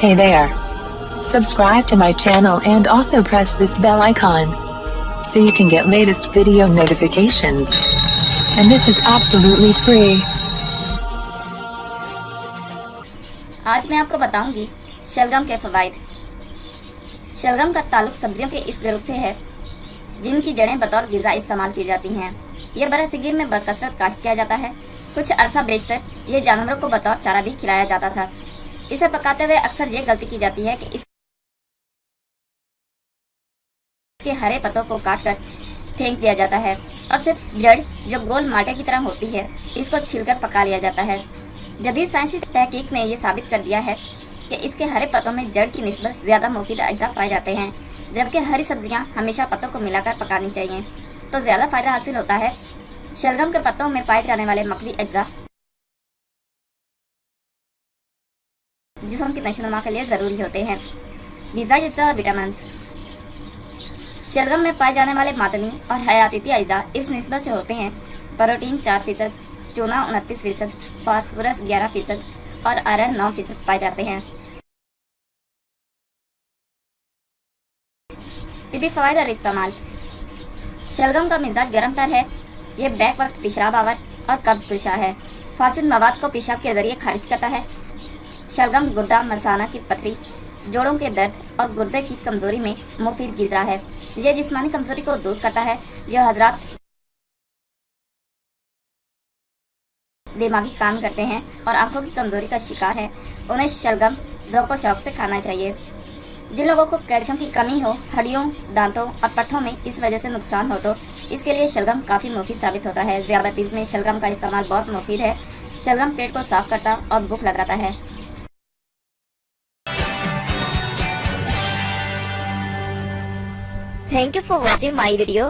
Hey there. Subscribe to my channel and also press this bell icon so you can get latest video notifications. And this is absolutely free. आज मैं आपको बताऊंगी शलगम के फवाइद। शलगम का ताल्लुक सब्जियों के इस ग्रुप से है जिनकी जड़ें बतौर ग़िज़ा इस्तेमाल की जाती हैं। ये बरसगीर में बकसरत काश्त किया जाता है। कुछ अरसा बेशतर ये जानवरों को बतौर चारा भी खिलाया जाता था। इसे पकाते हुए अक्सर ये गलती की जाती है कि इसके हरे पत्तों को काटकर फेंक दिया जाता है और सिर्फ जड़ जो गोल माटे की तरह होती है इसको छिलकर पका लिया जाता है। जदीद साइंसी तहकीक ने यह साबित कर दिया है कि इसके हरे पत्तों में जड़ की निस्बत ज़्यादा मुफीद अज्जा पाए जाते हैं, जबकि हरी सब्जियां हमेशा पत्तों को मिलाकर पकानी चाहिए तो ज़्यादा फायदा हासिल होता है। शलगम के पत्तों में पाए जाने वाले मकली अज्जा जिस्म की नशोनुमा के लिए ज़रूरी होते हैं। ग़िज़ाई अज्जा और विटामिन। शलगम में पाए जाने वाले मादनी और हयातीती अज्जा इस निस्बत से होते हैं: प्रोटीन 4%, चूना 29%, फास्फोरस 11% और आयरन 9% पाए जाते हैं। तिबी फ़वाइद और इस्तेमाल। शलगम का मिजाज गर्म तर है। ये बैक वक्त पेशाब आवर और कब्ज़ कुशा है। फासिद मवाद को पेशाब के जरिए खारिज करता है। शलगम गुर्दा मसाना की पथरी, जोड़ों के दर्द और गुर्दे की कमजोरी में मुफीद ग़िज़ा है। यह जिस्मानी कमजोरी को दूर करता है। जो हजरात दिमागी काम करते हैं और आंखों की कमजोरी का शिकार है उन्हें शलगम ज़ौक़ शौक़ से खाना चाहिए। जिन लोगों को कैल्शियम की कमी हो, हड्डियों, दांतों और पट्ठों में इस वजह से नुकसान हो तो इसके लिए शलगम काफ़ी मुफीद साबित होता है। ज़ियाबतीज़ में शलगम का इस्तेमाल बहुत मुफीद है। शलगम पेट को साफ करता और भूख लगाता है। Thank you for watching my video.